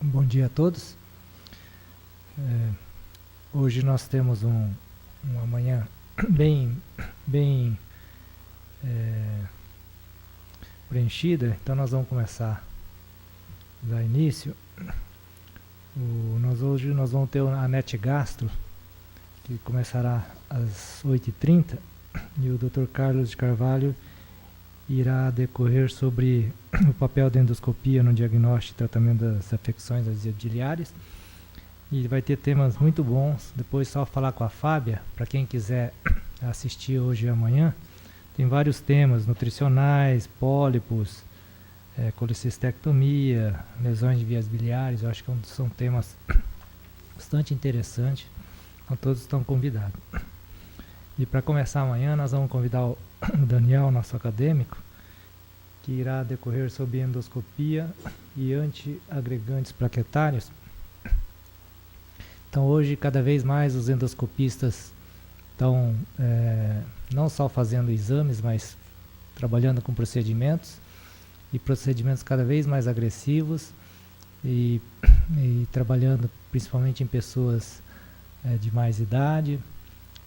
Bom dia a todos. Hoje nós temos uma manhã bem preenchida, então nós vamos começar a dar início. Hoje nós vamos ter a NET Gastro, que começará às 8h30, e o Dr. Carlos de Carvalho irá decorrer sobre o papel da endoscopia no diagnóstico e tratamento das afecções biliares. E vai ter temas muito bons. Depois só falar com a Fábia, para quem quiser assistir hoje e amanhã. Tem vários temas nutricionais, pólipos, colecistectomia, lesões de vias biliares. Eu acho que são temas bastante interessantes. Então todos estão convidados. E para começar amanhã nós vamos convidar o Daniel, nosso acadêmico, que irá decorrer sobre endoscopia e antiagregantes plaquetários. Então hoje cada vez mais os endoscopistas estão não só fazendo exames, mas trabalhando com procedimentos cada vez mais agressivos e trabalhando principalmente em pessoas de mais idade,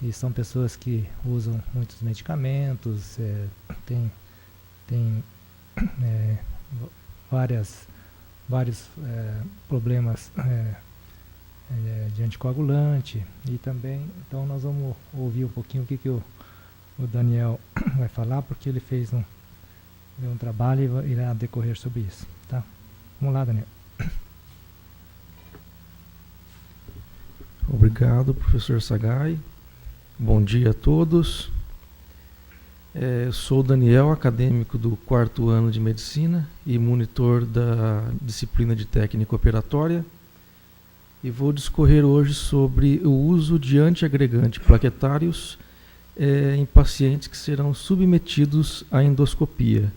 e são pessoas que usam muitos medicamentos, tem vários problemas de anticoagulante, e também, então nós vamos ouvir um pouquinho o que o Daniel vai falar, porque ele fez um trabalho e irá decorrer sobre isso, tá? Vamos lá, Daniel. Obrigado, professor Sagai. Bom dia a todos. Sou o Daniel, acadêmico do 4º ano de Medicina e monitor da disciplina de Técnica Operatória, e vou discorrer hoje sobre o uso de antiagregantes plaquetários em pacientes que serão submetidos à endoscopia.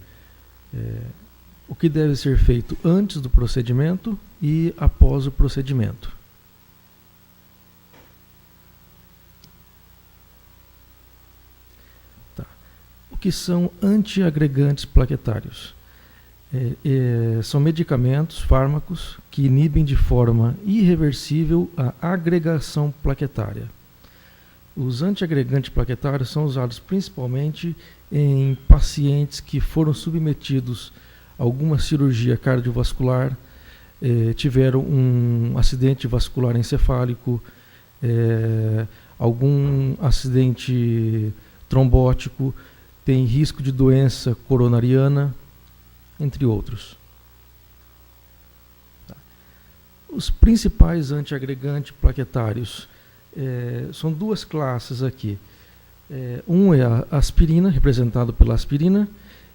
O que deve ser feito antes do procedimento e após o procedimento. O que são antiagregantes plaquetários? São medicamentos, fármacos, que inibem de forma irreversível a agregação plaquetária. Os antiagregantes plaquetários são usados principalmente em pacientes que foram submetidos a alguma cirurgia cardiovascular, tiveram um acidente vascular encefálico, algum acidente trombótico, tem risco de doença coronariana, entre outros. Os principais antiagregantes plaquetários são duas classes aqui. Um é a aspirina, representado pela aspirina,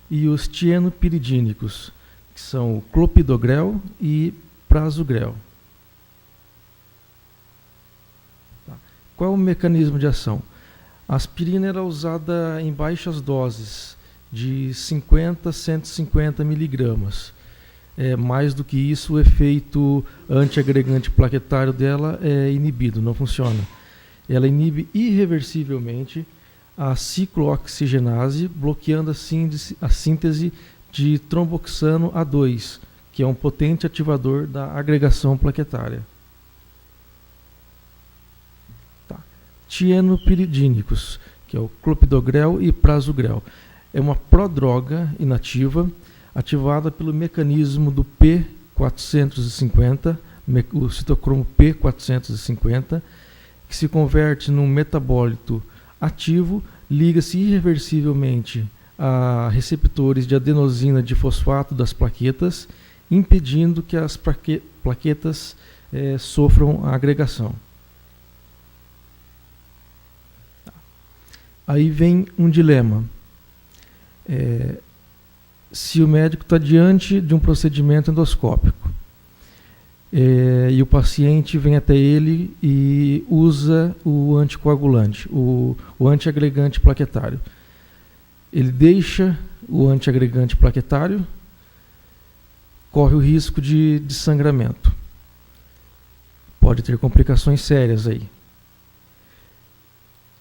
e os tienopiridínicos, que são o clopidogrel e prasugrel. Qual é o mecanismo de ação? A aspirina era usada em baixas doses, de 50 a 150 miligramas. Mais do que isso, o efeito antiagregante plaquetário dela é inibido, não funciona. Ela inibe irreversivelmente a ciclooxigenase, bloqueando a síntese de tromboxano A2, que é um potente ativador da agregação plaquetária. Tienopiridínicos, que é o clopidogrel e prasugrel. É uma prodroga inativa, ativada pelo mecanismo do P450, o citocromo P450, que se converte num metabólito ativo, liga-se irreversivelmente a receptores de adenosina de fosfato das plaquetas, impedindo que as plaquetas sofram a agregação. Aí vem um dilema. Se o médico está diante de um procedimento endoscópico e o paciente vem até ele e usa o anticoagulante, o antiagregante plaquetário, ele deixa o antiagregante plaquetário, corre o risco de sangramento. Pode ter complicações sérias aí.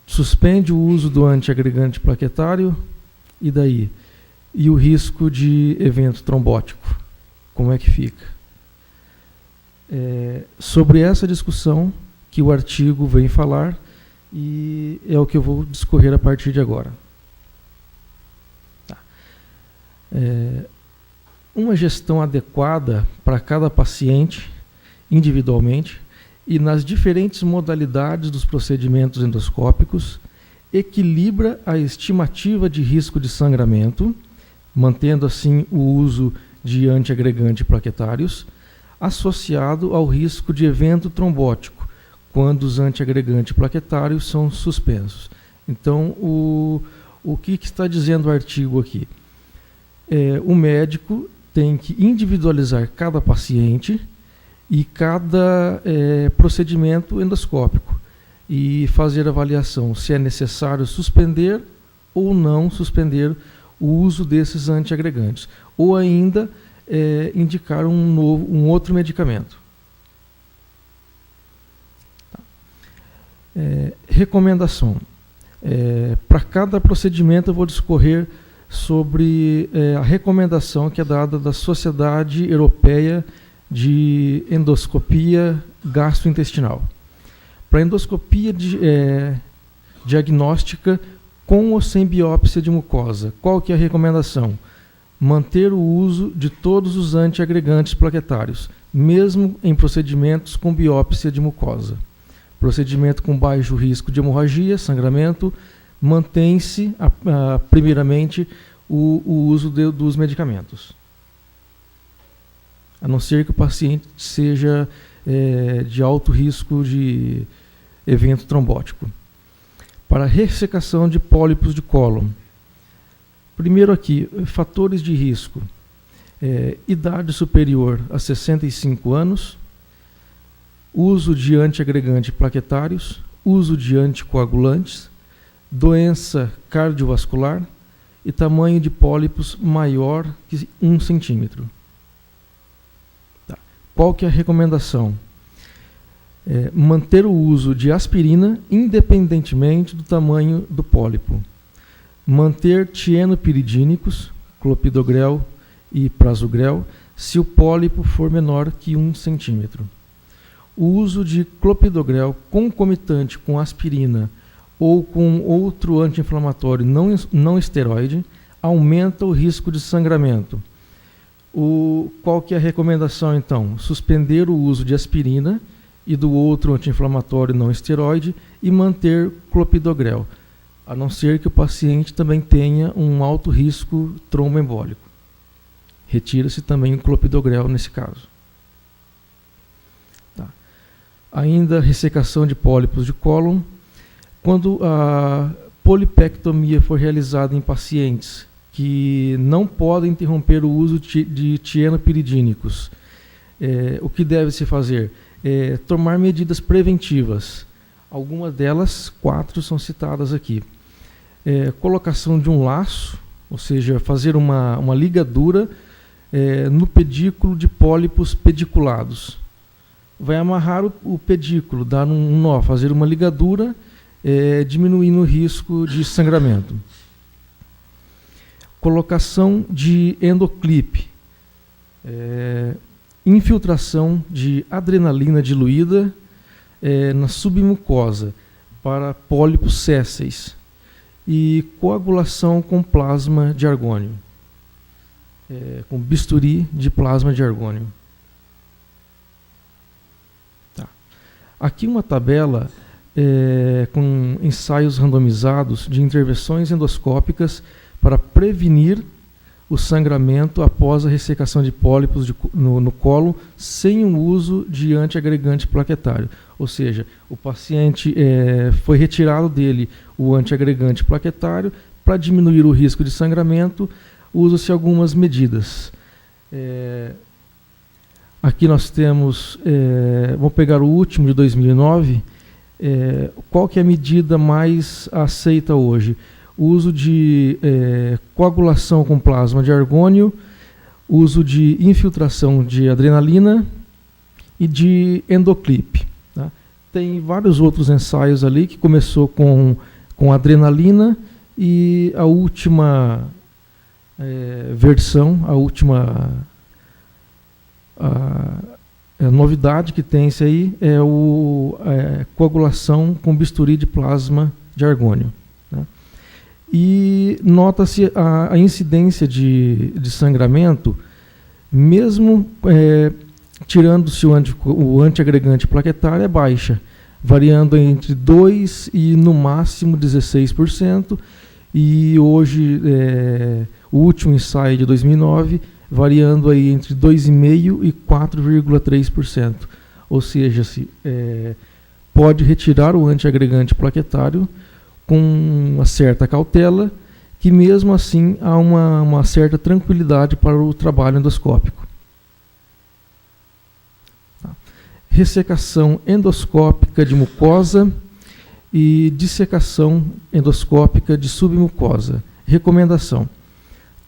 Suspende o uso do antiagregante plaquetário, e daí? E o risco de evento trombótico, como é que fica? Sobre essa discussão que o artigo vem falar, e é o que eu vou discorrer a partir de agora. Tá. Uma gestão adequada para cada paciente, individualmente, e nas diferentes modalidades dos procedimentos endoscópicos, equilibra a estimativa de risco de sangramento, mantendo assim o uso de antiagregante plaquetários, associado ao risco de evento trombótico, quando os antiagregantes plaquetários são suspensos. Então, o que está dizendo o artigo aqui? O médico tem que individualizar cada paciente e cada procedimento endoscópico e fazer avaliação se é necessário suspender ou não suspender o uso desses antiagregantes, ou ainda indicar um outro medicamento. Tá. Recomendação. Para cada procedimento eu vou discorrer sobre a recomendação que é dada da Sociedade Europeia de Endoscopia Gastrointestinal. Para endoscopia diagnóstica com ou sem biópsia de mucosa, qual que é a recomendação? Manter o uso de todos os antiagregantes plaquetários, mesmo em procedimentos com biópsia de mucosa. Procedimento com baixo risco de hemorragia, sangramento, mantém-se primeiramente o uso dos medicamentos, a não ser que o paciente seja de alto risco de evento trombótico. Para ressecação de pólipos de cólon, primeiro aqui, fatores de risco: idade superior a 65 anos, uso de antiagregantes plaquetários, uso de anticoagulantes, doença cardiovascular e tamanho de pólipos maior que 1 centímetro. Tá. Qual que é a recomendação? Manter o uso de aspirina independentemente do tamanho do pólipo. Manter tienopiridínicos, clopidogrel e prasugrel, se o pólipo for menor que 1 centímetro. O uso de clopidogrel concomitante com aspirina ou com outro anti-inflamatório não esteroide aumenta o risco de sangramento. Qual que é a recomendação, então? Suspender o uso de aspirina e do outro anti-inflamatório não esteroide e manter clopidogrel, a não ser que o paciente também tenha um alto risco tromboembólico. Retira-se também o clopidogrel nesse caso. Tá. Ainda ressecação de pólipos de cólon. Quando a polipectomia for realizada em pacientes que não podem interromper o uso de tienopiridínicos, o que deve se fazer? Tomar medidas preventivas. Algumas delas, 4 são citadas aqui. Colocação de um laço, ou seja, fazer uma ligadura no pedículo de pólipos pediculados. Vai amarrar o pedículo, dar um nó, fazer uma ligadura, diminuindo o risco de sangramento. Colocação de endoclipe. Infiltração de adrenalina diluída na submucosa para pólipos sésseis e coagulação com plasma de argônio, com bisturi de plasma de argônio. Tá. Aqui uma tabela com ensaios randomizados de intervenções endoscópicas para prevenir o sangramento após a ressecação de pólipos no colo sem o uso de antiagregante plaquetário. Ou seja, o paciente foi retirado dele o antiagregante plaquetário. Para diminuir o risco de sangramento, usa-se algumas medidas. Aqui nós temos, vamos pegar o último de 2009, qual que é a medida mais aceita hoje? O uso de coagulação com plasma de argônio, uso de infiltração de adrenalina e de endoclipe. Tá? Tem vários outros ensaios ali que começou com adrenalina e a última versão, a última A novidade que tem isso aí é coagulação com bisturi de plasma de argônio, né? E nota-se a incidência de sangramento, mesmo tirando-se o antiagregante plaquetário, é baixa, variando entre 2% e no máximo 16%, e hoje, o último ensaio de 2009, variando aí entre 2,5% e 4,3%. Ou seja, pode retirar o antiagregante plaquetário com uma certa cautela, que mesmo assim há uma certa tranquilidade para o trabalho endoscópico. Ressecação endoscópica de mucosa e dissecação endoscópica de submucosa. Recomendação: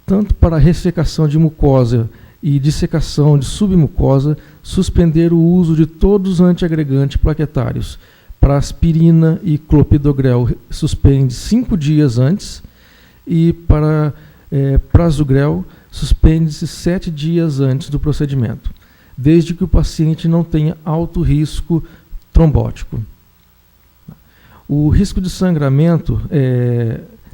tanto para ressecação de mucosa e dissecação de submucosa, suspender o uso de todos os antiagregantes plaquetários. Para aspirina e clopidogrel, suspende 5 dias antes, e para prasugrel, suspende-se 7 dias antes do procedimento, desde que o paciente não tenha alto risco trombótico. O risco de sangramento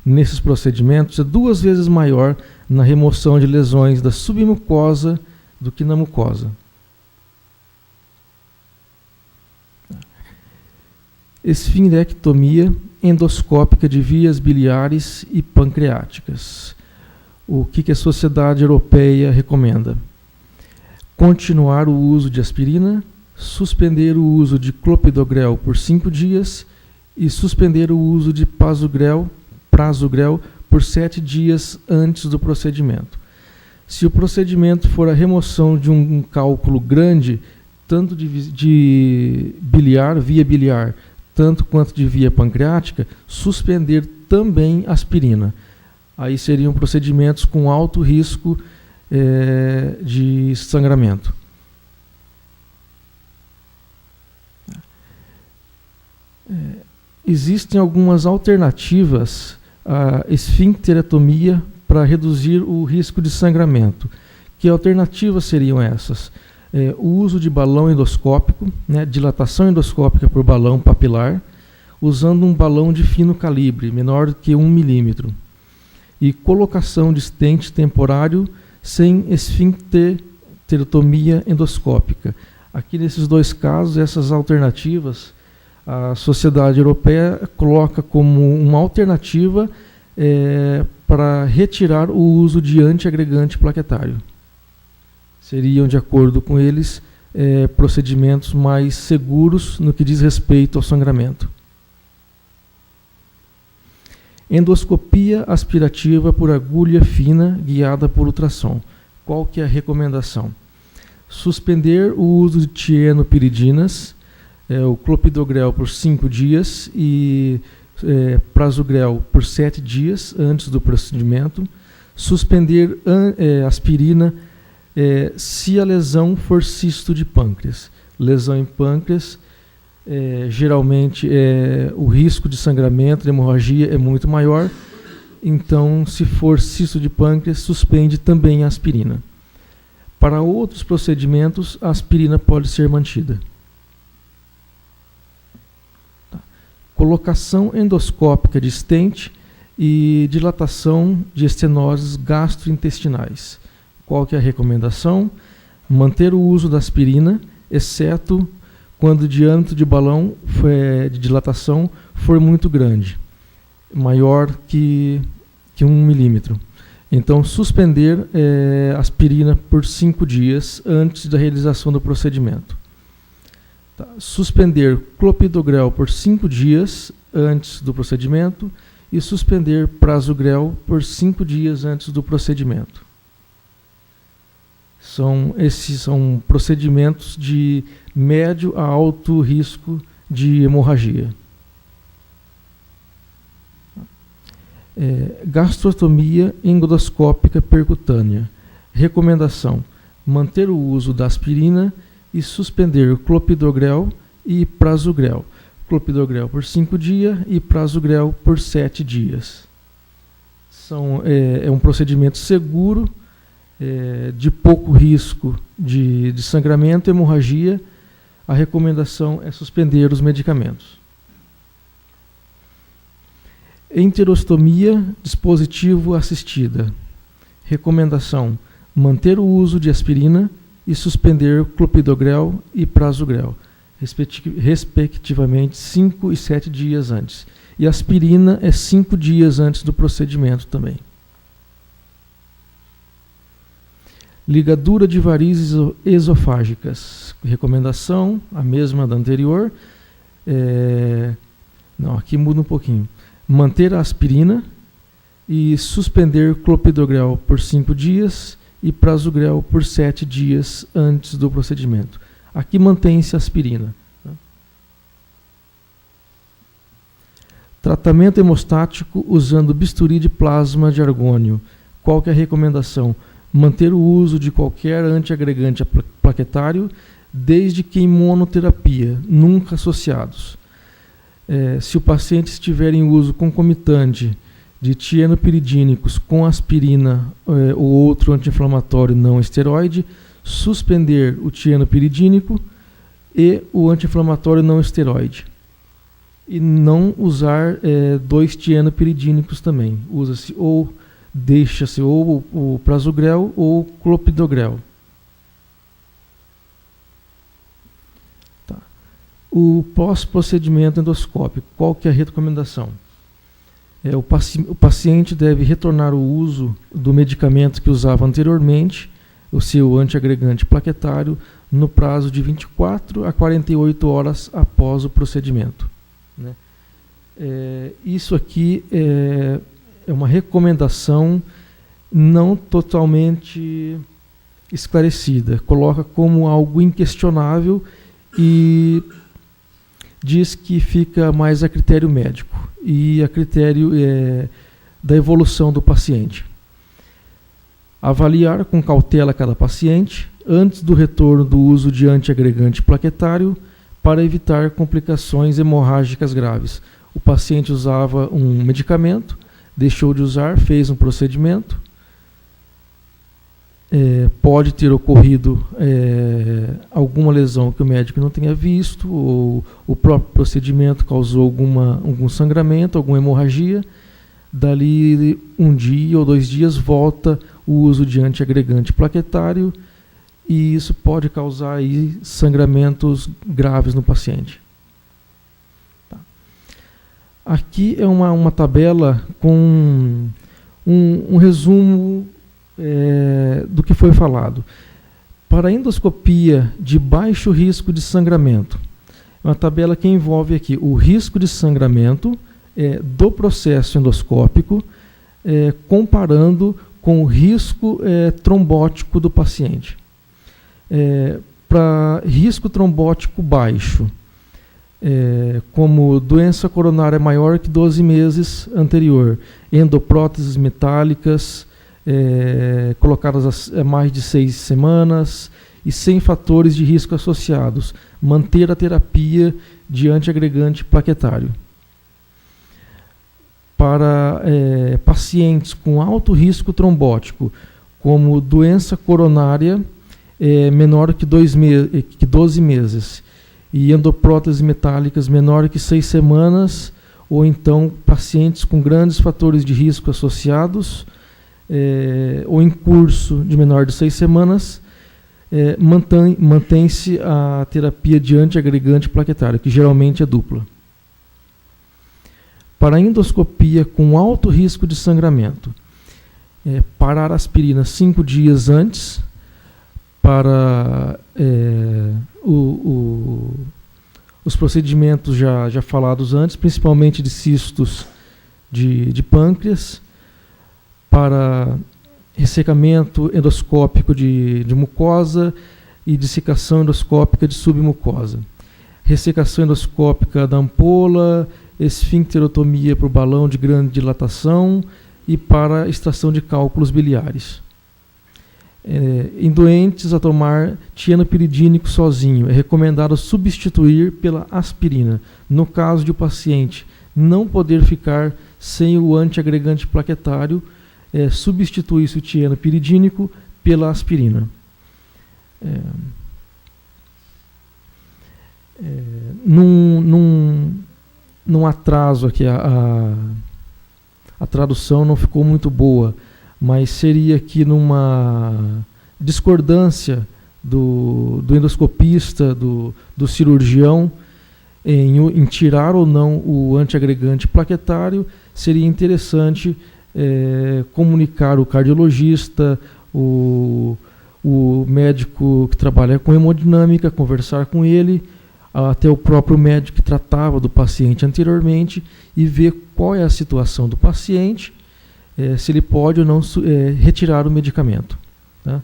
nesses procedimentos é 2 vezes maior na remoção de lesões da submucosa do que na mucosa. Esfincterectomia endoscópica de vias biliares e pancreáticas. O que a Sociedade Europeia recomenda? Continuar o uso de aspirina, suspender o uso de clopidogrel por 5 dias e suspender o uso de prasugrel por 7 dias antes do procedimento. Se o procedimento for a remoção de um cálculo grande, tanto de via biliar, tanto quanto de via pancreática, suspender também aspirina. Aí seriam procedimentos com alto risco de sangramento. Existem algumas alternativas à esfincterectomia para reduzir o risco de sangramento. Que alternativas seriam essas? O uso de balão endoscópico, né, dilatação endoscópica por balão papilar, usando um balão de fino calibre, menor que 1 milímetro, e colocação de stent temporário sem esfincterectomia endoscópica. Aqui nesses 2 casos, essas alternativas, a Sociedade Europeia coloca como uma alternativa para retirar o uso de antiagregante plaquetário. Seriam, de acordo com eles, procedimentos mais seguros no que diz respeito ao sangramento. Endoscopia aspirativa por agulha fina guiada por ultrassom. Qual que é a recomendação? Suspender o uso de tienopiridinas, o clopidogrel por 5 dias e prasugrel por 7 dias antes do procedimento. Suspender aspirina se a lesão for cisto de pâncreas. Lesão em pâncreas, geralmente o risco de sangramento, de hemorragia é muito maior. Então, se for cisto de pâncreas, suspende também a aspirina. Para outros procedimentos, a aspirina pode ser mantida. Colocação endoscópica de stent e dilatação de estenoses gastrointestinais. Qual que é a recomendação? Manter o uso da aspirina, exceto quando o diâmetro de balão de dilatação for muito grande, maior que 1 milímetro. Então, suspender aspirina por 5 dias antes da realização do procedimento. Suspender clopidogrel por 5 dias antes do procedimento e suspender prasugrel por 5 dias antes do procedimento. Esses são procedimentos de médio a alto risco de hemorragia. Gastrostomia endoscópica percutânea. Recomendação: manter o uso da aspirina e suspender clopidogrel e prasugrel. Clopidogrel por 5 dias e prasugrel por 7 dias. É um procedimento seguro de pouco risco de sangramento e hemorragia, a recomendação é suspender os medicamentos. Enterostomia dispositivo assistida. Recomendação: manter o uso de aspirina e suspender clopidogrel e prasugrel, respectivamente 5 e 7 dias antes. E aspirina é 5 dias antes do procedimento também. Ligadura de varizes esofágicas. Recomendação, a mesma da anterior. Não, aqui muda um pouquinho. Manter a aspirina e suspender clopidogrel por 5 dias e prasugrel por 7 dias antes do procedimento. Aqui mantém-se a aspirina. Tratamento hemostático usando bisturi de plasma de argônio. Qual que é a recomendação? Manter o uso de qualquer antiagregante plaquetário, desde que em monoterapia, nunca associados. Se o paciente estiver em uso concomitante de tienopiridínicos com aspirina ou outro anti-inflamatório não esteroide, suspender o tienopiridínico e o anti-inflamatório não esteroide. E não usar 2 tienopiridínicos também. Usa-se ou deixa-se ou o prasugrel ou o clopidogrel. Tá. O pós-procedimento endoscópico, qual que é a recomendação? O paciente deve retornar o uso do medicamento que usava anteriormente, o seu antiagregante plaquetário, no prazo de 24 a 48 horas após o procedimento. Né? Isso aqui é uma recomendação não totalmente esclarecida. Coloca como algo inquestionável e diz que fica mais a critério médico e a critério da evolução do paciente. Avaliar com cautela cada paciente antes do retorno do uso de antiagregante plaquetário para evitar complicações hemorrágicas graves. O paciente usava um medicamento, deixou de usar, fez um procedimento, pode ter ocorrido alguma lesão que o médico não tenha visto, ou o próprio procedimento causou algum sangramento, alguma hemorragia. Dali 1 dia ou 2 dias volta o uso de antiagregante plaquetário e isso pode causar aí sangramentos graves no paciente. Tá. Aqui é uma tabela com um resumo do que foi falado. Para a endoscopia de baixo risco de sangramento, é uma tabela que envolve aqui o risco de sangramento do processo endoscópico, comparando com o risco trombótico do paciente. Para risco trombótico baixo, como doença coronária maior que 12 meses anterior, endopróteses metálicas, colocadas há mais de 6 semanas e sem fatores de risco associados, manter a terapia de antiagregante plaquetário. Para pacientes com alto risco trombótico, como doença coronária menor que 12 meses e endopróteses metálicas menor que 6 semanas, ou então pacientes com grandes fatores de risco associados, ou em curso de menor de 6 semanas, mantém-se a terapia de antiagregante plaquetário, que geralmente é dupla. Para endoscopia com alto risco de sangramento, parar a aspirina 5 dias antes, para os procedimentos já falados antes, principalmente de cistos de pâncreas, para ressecamento endoscópico de mucosa e dissecação endoscópica de submucosa. Ressecação endoscópica da ampola, esfincterotomia para o balão de grande dilatação e para extração de cálculos biliares. Em doentes a tomar tienopiridínico sozinho, é recomendado substituir pela aspirina. No caso de o paciente não poder ficar sem o antiagregante plaquetário, substitui-se o tienopiridínico pela aspirina. Num atraso aqui, a tradução não ficou muito boa, mas seria aqui numa discordância do endoscopista, do cirurgião, em tirar ou não o antiagregante plaquetário. Seria interessante comunicar o cardiologista, o médico que trabalha com hemodinâmica, conversar com ele, até o próprio médico que tratava do paciente anteriormente, e ver qual é a situação do paciente, se ele pode ou não retirar o medicamento, tá?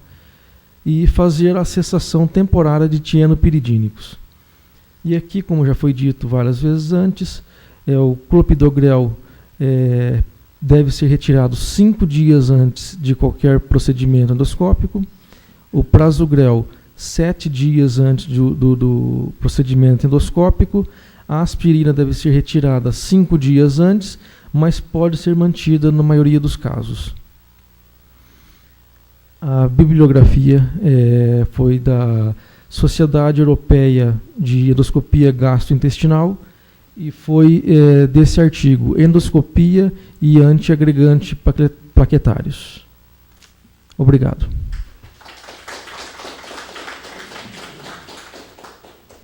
E fazer a cessação temporária de tienopiridínicos. E aqui, como já foi dito várias vezes antes, o clopidogrel deve ser retirado 5 dias antes de qualquer procedimento endoscópico, o prasugrel 7 dias antes do procedimento endoscópico, a aspirina deve ser retirada 5 dias antes, mas pode ser mantida na maioria dos casos. A bibliografia foi da Sociedade Europeia de Endoscopia Gastrointestinal e foi desse artigo, Endoscopia e Antiagregante Plaquetários. Obrigado.